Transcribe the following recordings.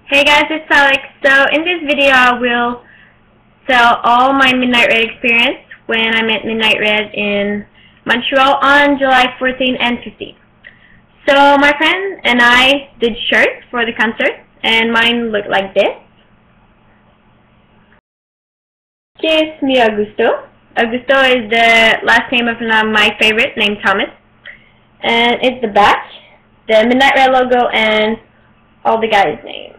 Hey guys, it's Alex. So in this video I will tell all my Midnight Red experience when I met Midnight Red in Montreal on July 14 and 15. So my friend and I did shirts for the concert and mine looked like this. Kiss me Augusto. Augusto is the last name of my favorite named Thomas. And it's the back, the Midnight Red logo, and all the guys' names.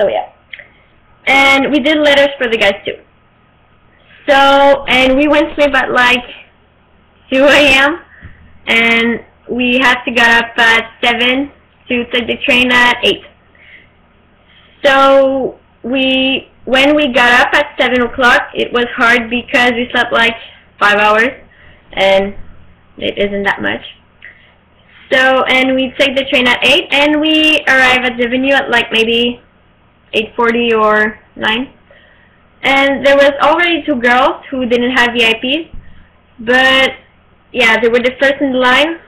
So yeah, and we did letters for the guys too. So, and we went to sleep at like 2 a.m. and we had to get up at 7 to take the train at 8. So when we got up at 7 o'clock, it was hard because we slept like 5 hours, and it isn't that much. So, and we take the train at 8, and we arrive at the venue at like maybe 8:40 or 9, and there was already 2 girls who didn't have VIPs, but yeah, they were the first in the line,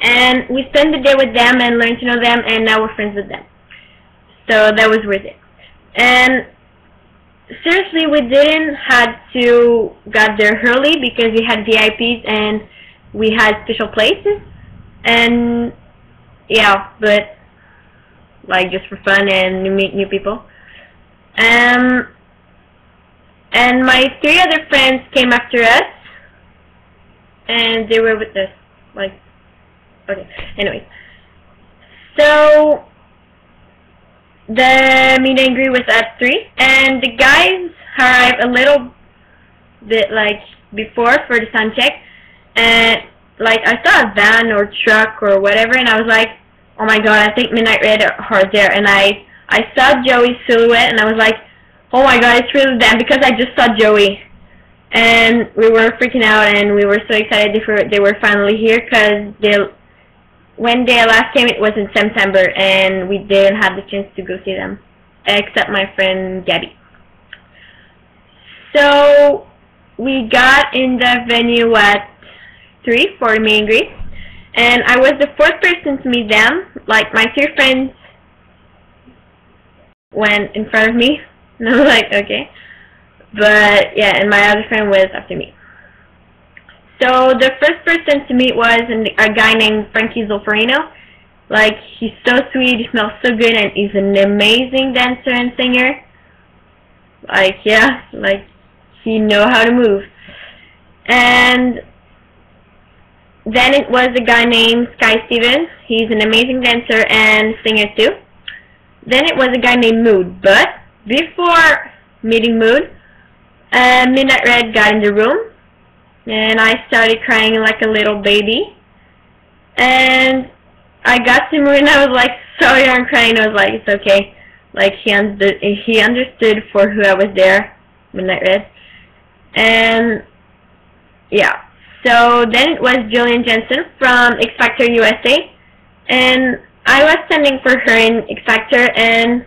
and we spent the day with them and learned to know them, and now we're friends with them, so that was worth it. And seriously, we didn't have to got there early because we had VIPs and we had special places, and yeah, but like just for fun and to meet new people. And my 3 other friends came after us, and they were with us. Like, okay. Anyway, so the meet and greet was at 3, and the guys arrived a little bit like before for the sound check, and like I saw a van or truck or whatever, and I was like, oh my god, I think Midnight Red are there. And I saw Joey's silhouette, and I was like, oh my god, it's really them, because I just saw Joey. And we were freaking out, and we were so excited they were finally here, because when they last came, it was in September, and we didn't have the chance to go see them, except my friend Gabby. So we got in the venue at 3 for the meet and greet. And I was the 4th person to meet them. Like, my 3 friends went in front of me, and I was like, okay. But yeah, and my other friend was after me. So the first person to meet was a guy named Frankie Zolfarino. Like, he's so sweet, he smells so good, and he's an amazing dancer and singer. Like, yeah, like, he knows how to move. And then it was a guy named Sky Stevens. He's an amazing dancer and singer too. Then it was a guy named Mood. But before meeting Mood, Midnight Red got in the room, and I started crying like a little baby. And I got to Mood, and I was like, sorry, I'm crying. I was like, it's okay. Like, he understood for who I was there, Midnight Red. And yeah. So then it was Jillian Jensen from X Factor USA, and I was standing for her in X Factor, and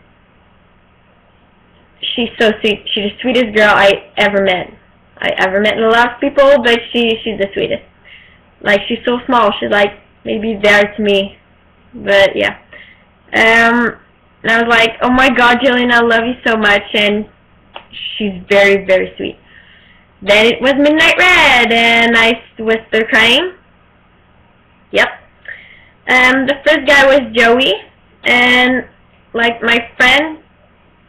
she's so sweet. She's the sweetest girl I ever met. I ever met a lot of people, but she's the sweetest. Like, she's so small. She's like maybe there to me, but yeah. And I was like, oh my god, Jillian, I love you so much, and she's very, very sweet. Then it was Midnight Red, and I was still crying. Yep. The first guy was Joey, and like my friend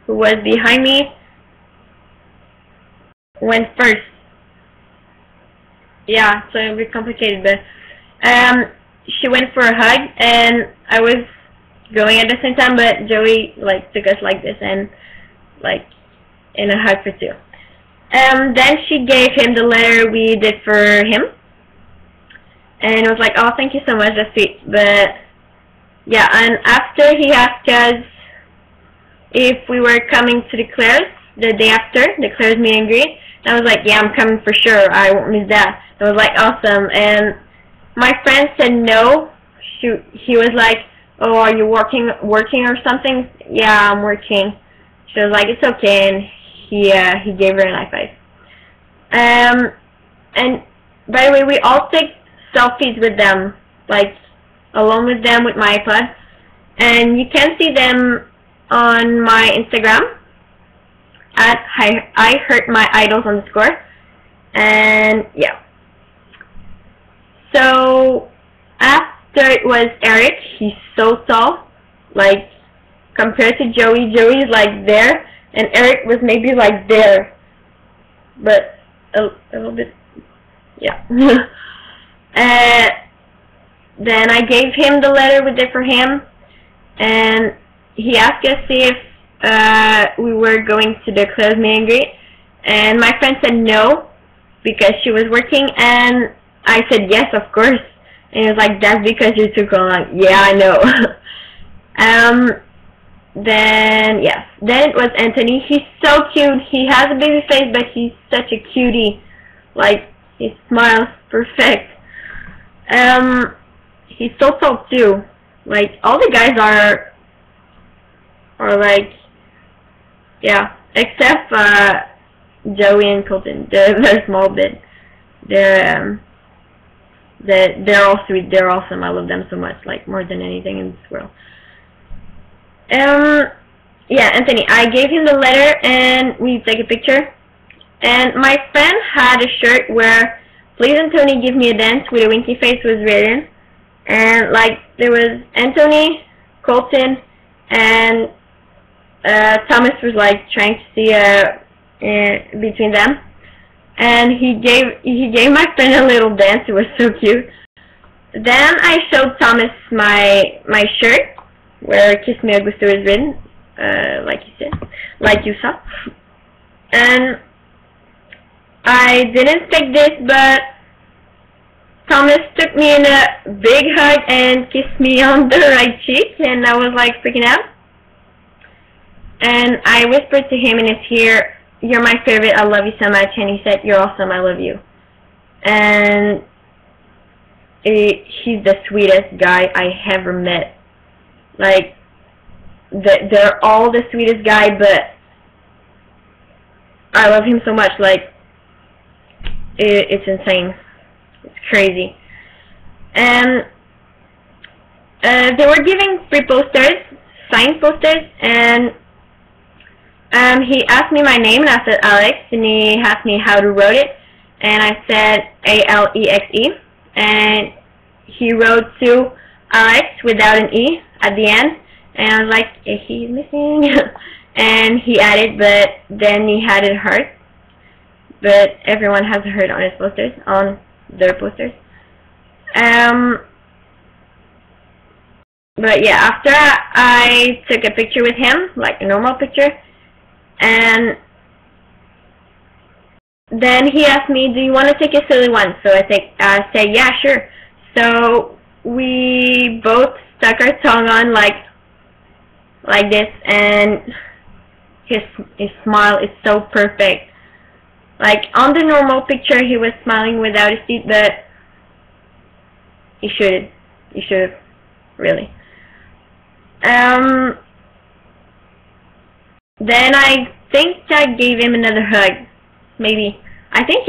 who was behind me went first. Yeah, so it was complicated, but she went for a hug, and I was going at the same time, but Joey like took us like this, and like in a hug for 2. Then she gave him the letter we did for him, and it was like, oh, thank you so much, that's sweet. But yeah, and after he asked us if we were coming to the Claire's the day after, the Claire's meet and greet, and I was like, yeah, I'm coming for sure, I won't miss that. It was like awesome. And my friend said no. He was like, oh, are you working or something? Yeah, I'm working. She was like, it's okay, and he gave her an high 5. And by the way, we all take selfies with them. Like, along with them with my iPod. And you can see them on my Instagram at I Hurt My Idols _ and yeah. So after it was Eric. He's so tall, like compared to Joey's like there, and Eric was maybe like there, but a little bit, yeah. Then I gave him the letter with it for him, and he asked us if we were going to the closed meet and greet, and my friend said no because she was working, and I said yes, of course. And he was like, that's because you're too cool. I'm like, yeah, I know. Then yes, then it was Anthony. He's so cute. He has a baby face, but he's such a cutie. Like, his smile's perfect. He's so tall too. Like, all the guys are like, yeah, except Joey and Colton. They're small bit. They're all sweet. They're awesome. I love them so much, like more than anything in this world. Yeah, Anthony. I gave him the letter, and we took a picture. And my friend had a shirt where "Please Anthony, give me a dance" with a winky face was written, and like there was Anthony, Colton, and Thomas was like trying to see between them. And he gave my friend a little dance. It was so cute. Then I showed Thomas my shirt where "Kiss Me Augusto" is written, like you said, like you saw. And I didn't expect this, but Thomas took me in a big hug and kissed me on the right cheek, and I was like freaking out. And I whispered to him in his ear, "You're my favorite, I love you so much," and he said, "You're awesome, I love you." And he's the sweetest guy I ever met. Like, they're all the sweetest guy, but I love him so much. Like, it's insane. It's crazy. And they were giving free posters, signed posters, and he asked me my name, and I said Alex, and he asked me how to write it, and I said Alexe, and he wrote to Alex without an E at the end, and I was like, he's missing, and he added, but then he had a heart, but everyone has a heart on his posters, on their posters. But yeah, after I took a picture with him, like a normal picture, and then he asked me, "Do you want to take a silly one?" So I said, "Yeah, sure." So we both stuck our tongue on like this, and his smile is so perfect. Like on the normal picture, he was smiling without his teeth, but he should really. Then I think I gave him another hug. Maybe. I think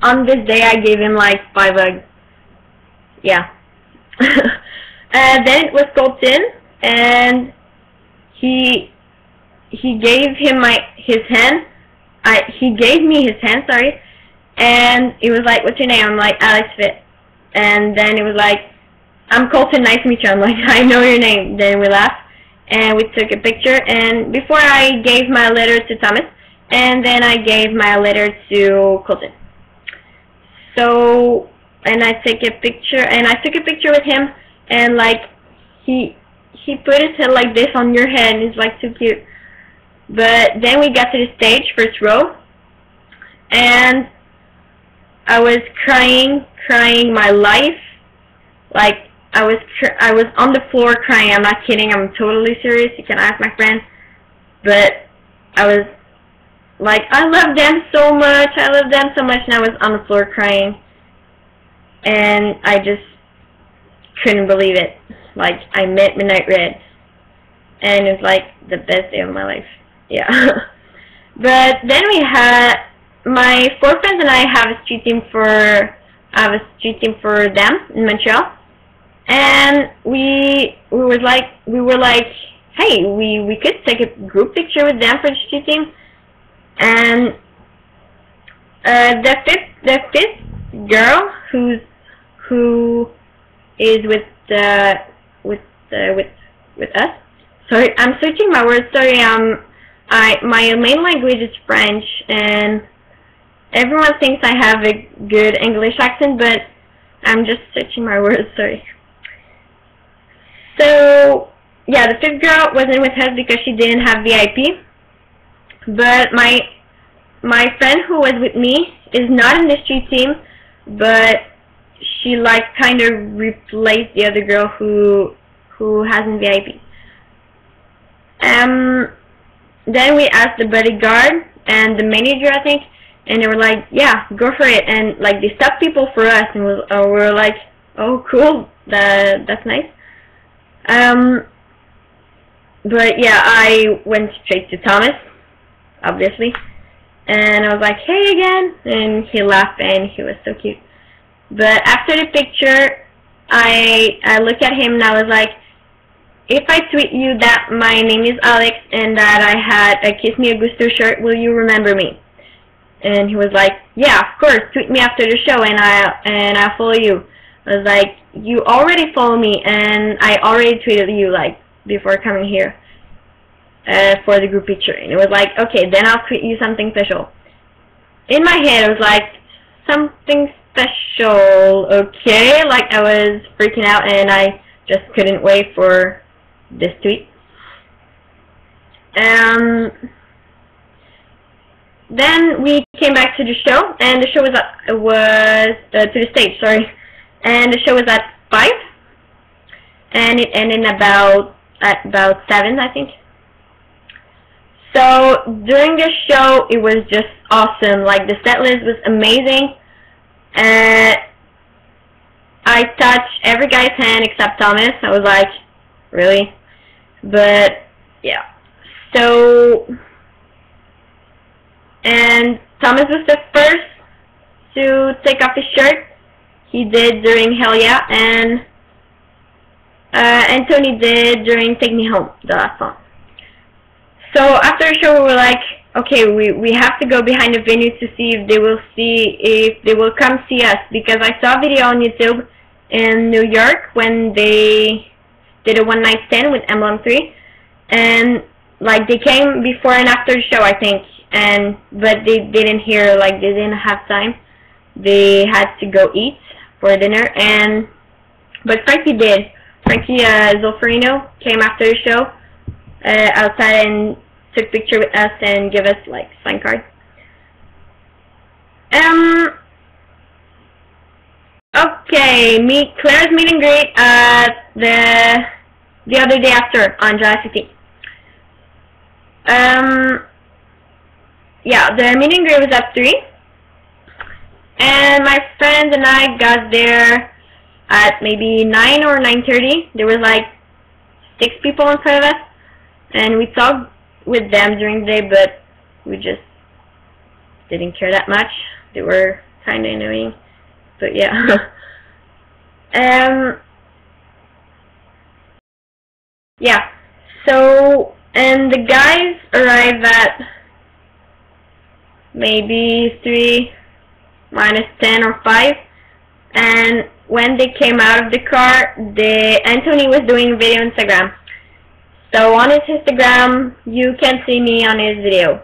on this day I gave him like 5 hugs. Yeah. Then it was Colton, and he gave him his hand. He gave me his hand, sorry. And it was like, "What's your name?" I'm like, "Alex Fit." And then it was like, "I'm Colton, nice to meet you." I'm like, "I know your name." Then we laughed, and we took a picture. And before I gave my letter to Thomas, and then I gave my letter to Colton. So, and I took a picture, with him, and like he put his head like this on your head, and it's like so cute. But then we got to the stage, first row, and I was crying my life. Like I was on the floor crying. I'm not kidding. I'm totally serious. You can ask my friend. But I was like, I love them so much. I love them so much, and I was on the floor crying, and I just couldn't believe it. Like, I met Midnight Red, and it was like the best day of my life. Yeah. But then we had my 4 friends and I have a street team for them in Montreal, we were like, hey, we could take a group picture with them for the street team. And the fifth girl who is with us. Sorry, I'm searching my words. Sorry, my main language is French, and everyone thinks I have a good English accent, but I'm just searching my words. Sorry. So yeah, the fifth girl wasn't with us because she didn't have VIP. But my friend who was with me is not in the street team, but she like kind of replaced the other girl who hasn't VIP. Then we asked the bodyguard and the manager, I think, and they were like, yeah, go for it. And like they stopped people for us, and we were like, oh, cool, that's nice. But yeah, I went straight to Thomas, obviously, and I was like, hey again, and he laughed and he was so cute. But after the picture, I looked at him and I was like, if I tweet you that my name is Alex and that I had a Kiss Me Augusto shirt, will you remember me? And he was like, yeah, of course, tweet me after the show and I'll follow you. I was like, you already follow me and I already tweeted you like before coming here for the group picture. And it was like, okay, then I'll tweet you something special. In my head, I was like, something special, okay? Like I was freaking out and I just couldn't wait for this tweet. Then we came back to the show, and the show was to the stage, sorry. And the show was at 5, and it ended at about 7, I think. So during the show, it was just awesome. Like the set list was amazing. I touched every guy's hand except Thomas. I was like, really? But yeah. So, and Thomas was the first to take off his shirt. He did during Hell Yeah, and Tony did during Take Me Home, the last song. So after the show, we were like, okay, we have to go behind the venue to see if they will come see us, because I saw a video on YouTube in New York when they did a one-night stand with Emblem 3, and like they came before and after the show, I think, but they didn't hear, like they didn't have time. They had to go eat for dinner, but Frankie did. Frankie Zolferino came after the show outside and took a picture with us and gave us like sign card. Okay, Claire's meet and greet the other day after on July 15th. Yeah, the meet and greet was at 3, and my friends and I got there at maybe 9 or 9:30. There was like 6 people in front of us, and we talked with them during the day, but we just didn't care that much. They were kind of annoying, but yeah. Yeah, so, and the guys arrived at maybe 3 minus 10 or 5, and when they came out of the car, Anthony was doing video on Instagram. So on his Instagram, you can see me on his video.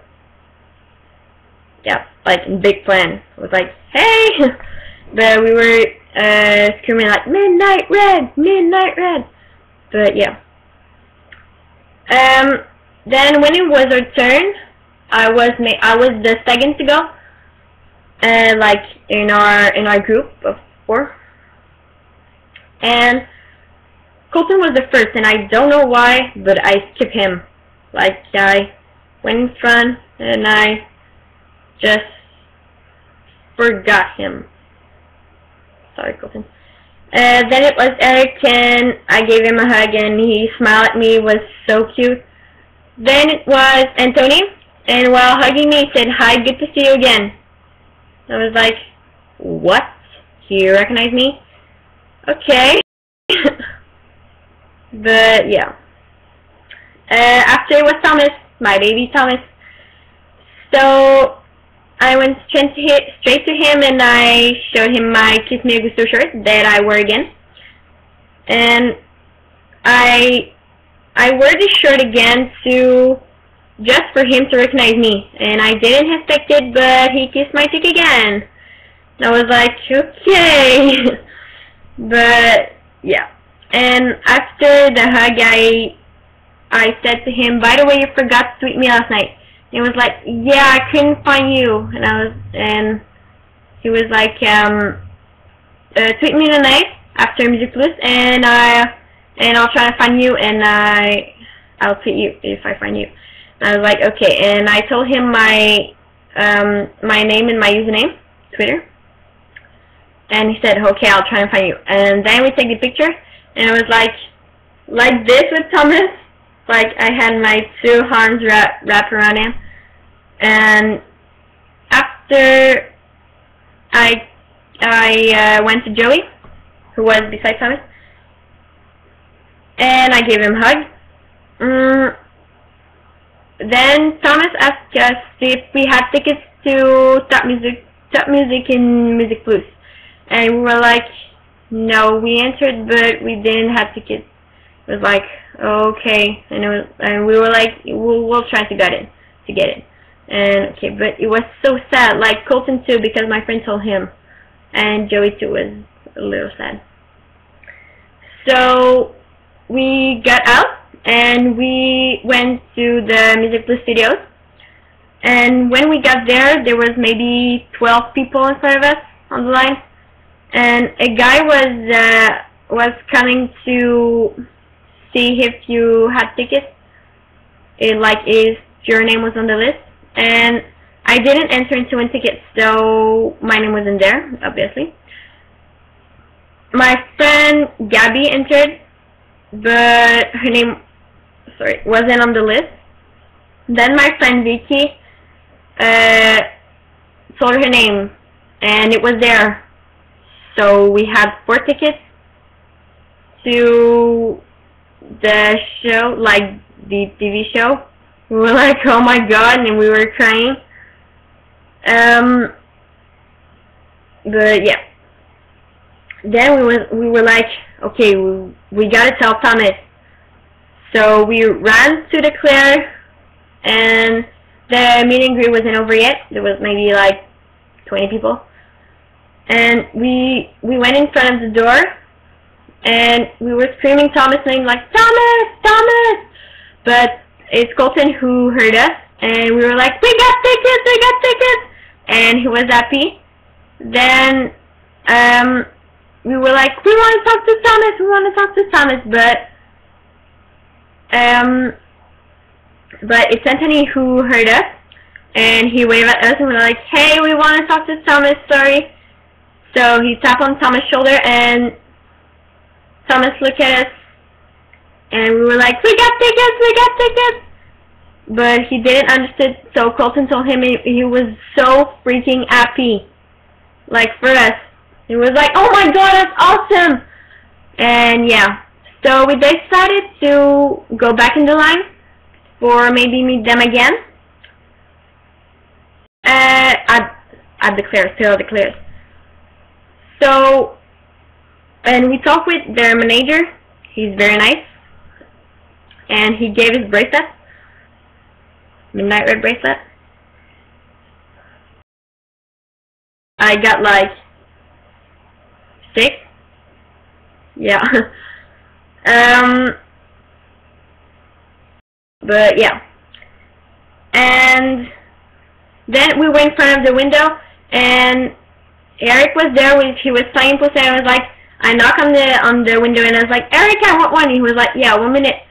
Yeah, like in big plan. It was like, hey! But we were screaming like, Midnight Red! Midnight Red! But yeah. Then when it was our turn, I was the second to go. Like in our group of 4. And Colton was the first, and I don't know why, but I skipped him. Like, I went in front, and I just forgot him. Sorry, Colton. Then it was Eric, and I gave him a hug, and he smiled at me. It was so cute. Then it was Anthony, and while hugging me, he said, hi, good to see you again. I was like, what? He recognized me? Okay. But yeah. After it was Thomas, my baby Thomas. So I went straight to him and I showed him my Kiss Me Augusto shirt that I wore again. And I wore this shirt again just for him to recognize me. And I didn't expect it, but he kissed my cheek again. I was like, okay. But yeah. And after the hug, I said to him, by the way, you forgot to tweet me last night. And he was like, yeah, I couldn't find you. And he was like, tweet me tonight after Music Plus, and I'll try to find you, and I'll tweet you if I find you. And I was like, okay. And I told him my name and my username, Twitter. And he said, okay, I'll try and find you. And then we take the picture, and it was like this with Thomas. Like I had my two arms wrapped around him. And after I went to Joey, who was beside Thomas, and I gave him a hug. Then Thomas asked us if we had tickets to Top Music in Music Plus. And we were like, no, we entered, but we didn't have tickets. It was like, okay, and we were like, we'll try to get it. And okay, but it was so sad, like Colton too, because my friend told him, and Joey too was a little sad. So we got out and we went to the Music Plus studios. And when we got there, there was maybe 12 people in front of us on the line. And a guy was coming to see if you had tickets. Your name was on the list. And I didn't enter into any tickets, so my name wasn't there, obviously. My friend Gabby entered, but her name, wasn't on the list. Then my friend Vicky told her name, and it was there. So we had 4 tickets to the show, like the TV show. We were like, oh my god, and we were crying. But yeah. Then we were like, okay, we gotta tell Thomas. So we ran to the Claire, and the meet and greet wasn't over yet. There was maybe like 20 people. And we went in front of the door, and we were screaming Thomas' name like, Thomas! Thomas! But it's Colton who heard us, and we were like, we got tickets! And he was happy. Then we were like, we want to talk to Thomas, but it's Anthony who heard us, and he waved at us, and we were like, hey, we want to talk to Thomas, sorry. So he tapped on Thomas' shoulder, and Thomas looked at us, and we were like, we got tickets! But he didn't understand, so Colton told him he was so freaking happy, like for us. He was like, oh my god, that's awesome! And yeah, so we decided to go back in the line, or maybe meet them again, at the Claire's. So, and we talked with their manager. He's very nice, and he gave his bracelet, midnight red bracelet. I got like 6. Yeah. But yeah. And then we went in front of the window, and Eric was there. He was playing Pussy, and I was like, I knocked on the window, and I was like, Eric, I want one. And he was like, yeah, 1 minute.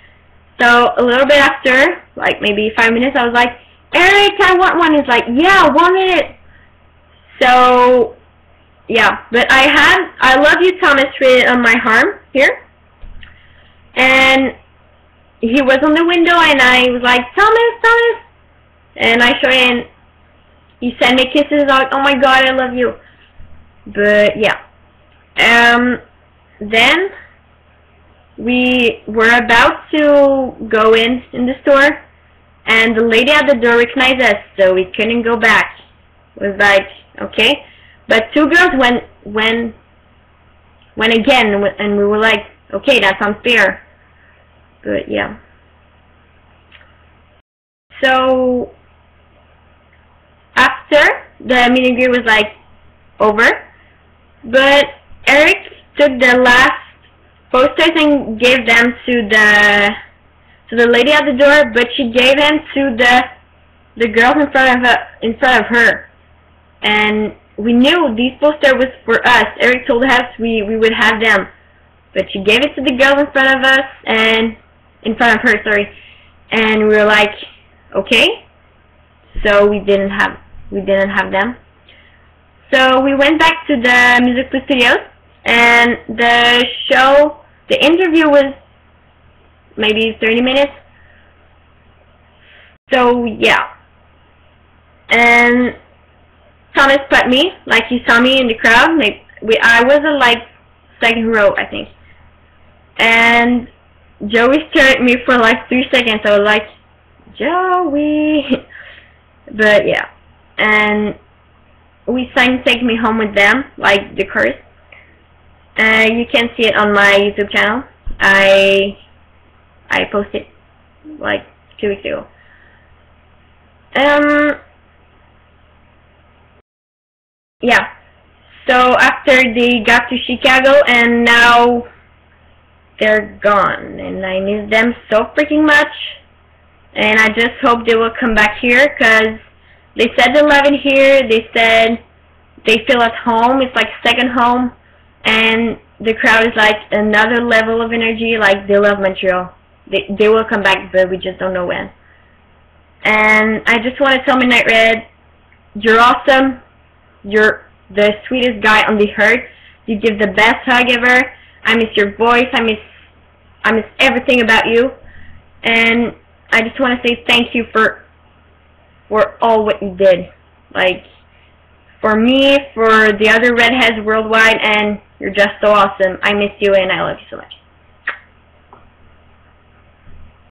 So a little bit after, like maybe 5 minutes, I was like, Eric, I want one. He's like, yeah, 1 minute. So yeah, but I love you, Thomas, written on my arm here, and he was on the window, and I was like, Thomas, and I showed him. He sent me kisses. Like, oh my god, I love you. But yeah, then we were about to go in the store, and the lady at the door recognized us, so we couldn't go back. It was like, okay. But two girls went again, and we were like, okay, that's unfair. But yeah. So after the meet and greet was like over, but Eric took the last posters and gave them to the lady at the door, but she gave them to the girls in front of her, and we knew these posters was for us. Eric told us we would have them, but she gave it to the girls in front of us, and in front of her, sorry, and we were like, okay. So we didn't have them. So we went back to the music studios, and the interview was maybe 30 minutes. So yeah, and Thomas put me, like he saw me in the crowd. Like I was in like second row, I think, and Joey stared at me for like 3 seconds. I was like, Joey. But yeah, and we sang "Take Me Home" with them, like the chorus. You can see it on my YouTube channel. I posted like 2 weeks ago. Yeah. So after they got to Chicago, and now they're gone, and I miss them so freaking much. And I just hope they will come back here, because they said they love it here. They said they feel at home. It's like second home. And the crowd is like another level of energy. Like, they love Montreal. They will come back, but we just don't know when. And I just want to tell Midnight Red, you're awesome. You're the sweetest guy on the earth. You give the best hug ever. I miss your voice. I miss everything about you. And I just want to say thank you for all what you did. Like, for me, for the other redheads worldwide, and you're just so awesome. I miss you, and I love you so much.